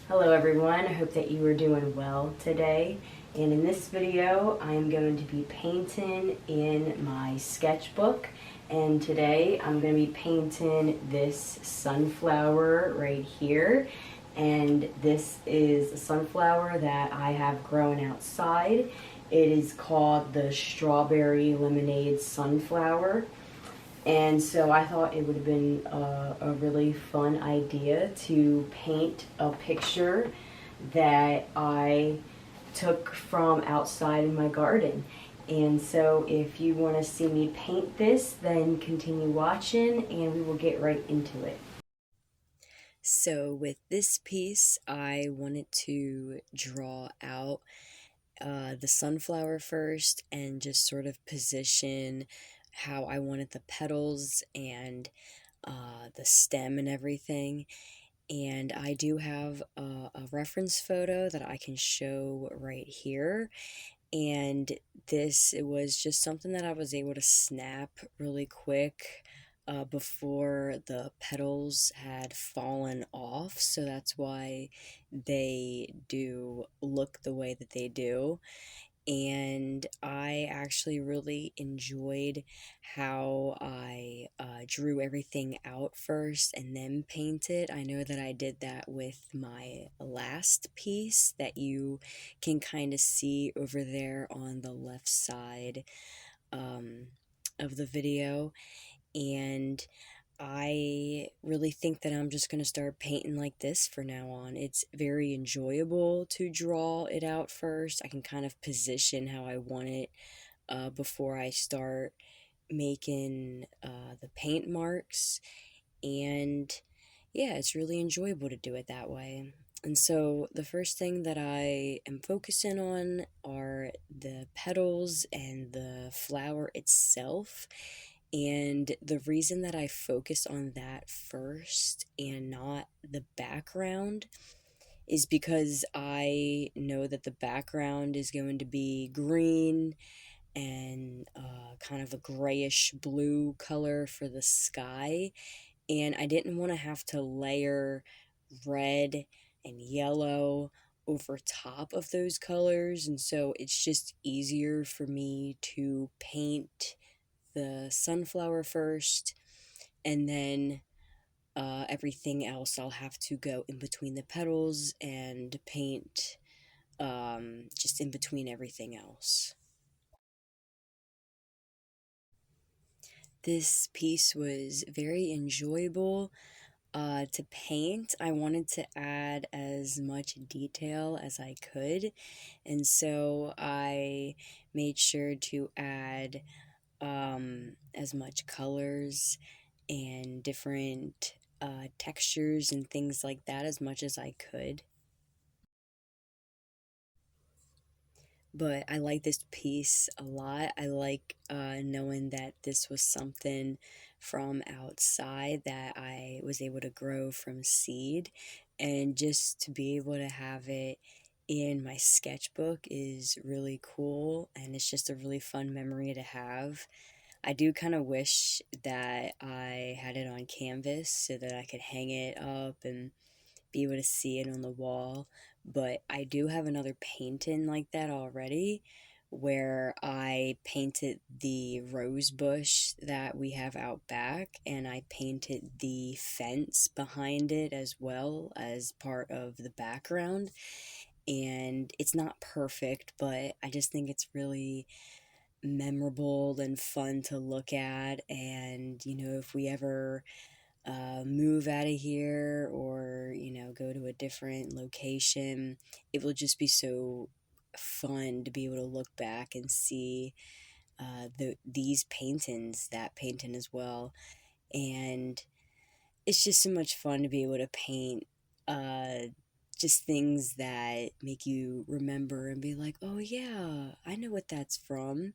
Hello everyone, I hope that you are doing well today. And in this video, I am going to be painting in my sketchbook. And today I'm going to be painting this sunflower right here. And this is a sunflower that I have grown outside. It is called the Strawberry Lemonade Sunflower. And so I thought it would have been a really fun idea to paint a picture that I took from outside in my garden. And so if you want to see me paint this, then continue watching and we will get right into it. So with this piece, I wanted to draw out the sunflower first and just sort of position how I wanted the petals and the stem and everything. And I do have a reference photo that I can show right here. And it was just something that I was able to snap really quick before the petals had fallen off. So that's why they do look the way that they do. And I actually really enjoyed how I drew everything out first and then painted. I know that I did that with my last piece that you can kind of see over there on the left side of the video. And I really think that I'm just going to start painting like this for now on. It's very enjoyable to draw it out first. I can kind of position how I want it before I start making the paint marks. And yeah, it's really enjoyable to do it that way. And so the first thing that I am focusing on are the petals and the flower itself. And the reason that I focus on that first and not the background is because I know that the background is going to be green and kind of a grayish blue color for the sky. And I didn't want to have to layer red and yellow over top of those colors. And so it's just easier for me to paint the sunflower first, and then everything else I'll have to go in between the petals and paint just in between everything else. This piece was very enjoyable to paint. I wanted to add as much detail as I could, and so I made sure to add as much colors and different textures and things like that as much as I could. But I like this piece a lot. I like knowing that this was something from outside that I was able to grow from seed, and just to be able to have it in my sketchbook is really cool, and it's just a really fun memory to have. I do kind of wish that I had it on canvas so that I could hang it up and be able to see it on the wall. But I do have another painting like that already where I painted the rose bush that we have out back, and I painted the fence behind it as well as part of the background. And it's not perfect, but I just think it's really memorable and fun to look at. And if we ever move out of here, or go to a different location, it will just be so fun to be able to look back and see these paintings, that painting as well. And it's just so much fun to be able to paint just things that make you remember and be like, oh yeah, I know what that's from.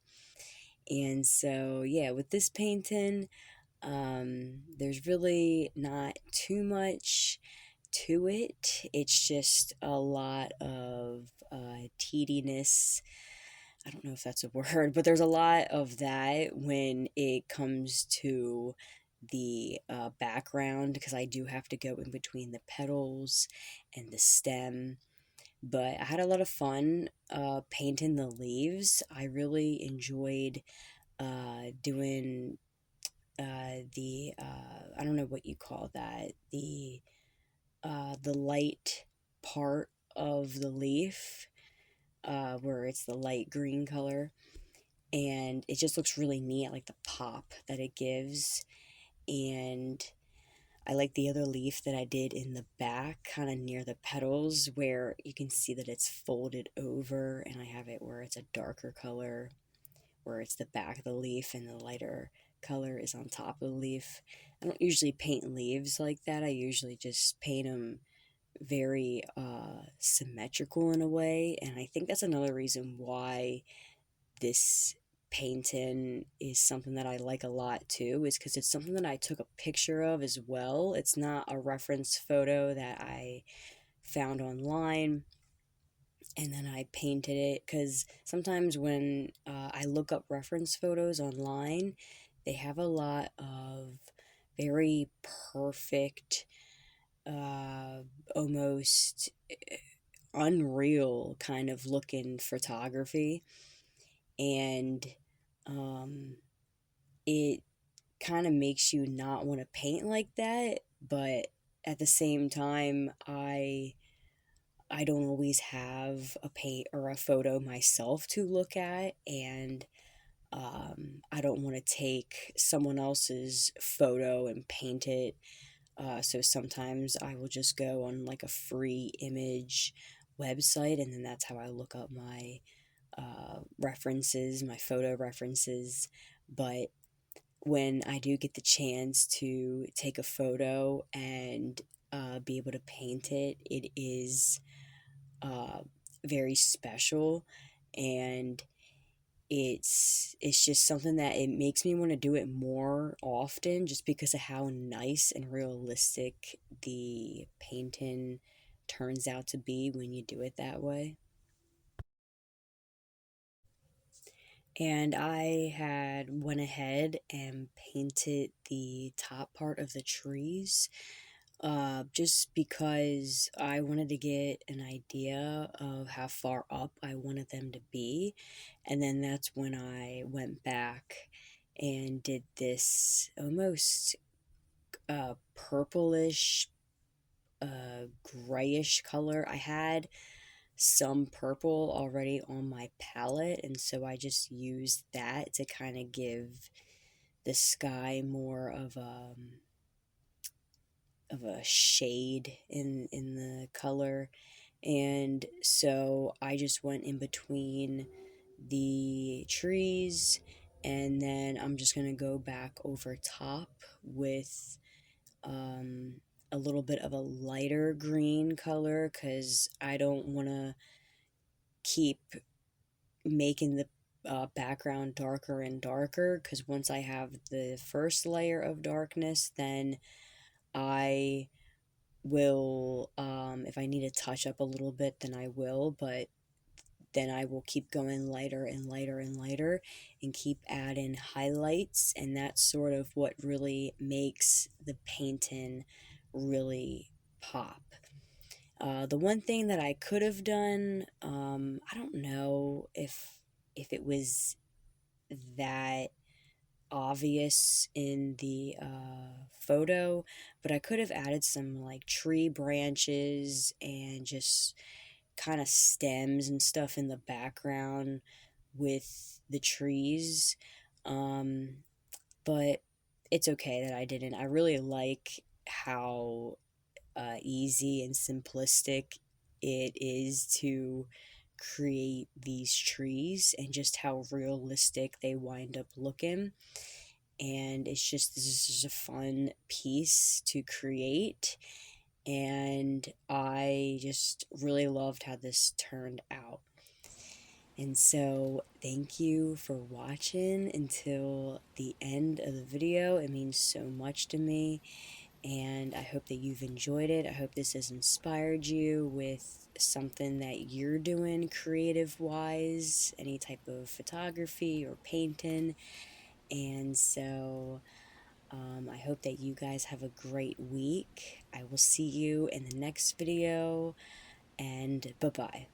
And so, yeah, with this painting, there's really not too much to it. It's just a lot of tediness. I don't know if that's a word, but there's a lot of that when it comes to the background because I do have to go in between the petals and the stem. But I had a lot of fun painting the leaves. I really enjoyed doing the I don't know what you call that, the light part of the leaf, where it's the light green color, and it just looks really neat. I like the pop that it gives, and I like the other leaf that I did in the back, kind of near the petals, where you can see that it's folded over, and I have it where it's a darker color, where it's the back of the leaf, and the lighter color is on top of the leaf. I don't usually paint leaves like that. I usually just paint them very symmetrical in a way, and I think that's another reason why this painting is something that I like a lot too, is because it's something that I took a picture of as well. It's not a reference photo that I found online and then I painted it, because sometimes when I look up reference photos online, they have a lot of very perfect, uh, almost unreal kind of looking photography, and um, it kind of makes you not want to paint like that. But at the same time, I don't always have a paint or a photo myself to look at, and I don't want to take someone else's photo and paint it. So sometimes I will just go on like a free image website, and then that's how I look up my references, my photo references. But when I do get the chance to take a photo and be able to paint it, it is uh, very special, and it's just something that it makes me want to do it more often, just because of how nice and realistic the painting turns out to be when you do it that way. And I had went ahead and painted the top part of the trees, just because I wanted to get an idea of how far up I wanted them to be. And then that's when I went back and did this almost purplish, grayish color. I had some purple already on my palette, and so I just used that to kind of give the sky more of a shade in the color. And so I just went in between the trees, and then I'm just going to go back over top with um, a little bit of a lighter green color, because I don't want to keep making the background darker and darker, because once I have the first layer of darkness, then I will, if I need to touch up a little bit, then I will, but then I will keep going lighter and lighter and lighter and keep adding highlights, and that's sort of what really makes the painting really pop. The one thing that I could have done, I don't know if it was that obvious in the photo, but I could have added some like tree branches and just kind of stems and stuff in the background with the trees. Um, but it's okay that I didn't. I really like how easy and simplistic it is to create these trees, and just how realistic they wind up looking. And it's just, this is just a fun piece to create, and I just really loved how this turned out. And so thank you for watching until the end of the video. It means so much to me, and I hope that you've enjoyed it. I hope this has inspired you with something that you're doing creative wise, any type of photography or painting. And so I hope that you guys have a great week. I will see you in the next video, and bye-bye.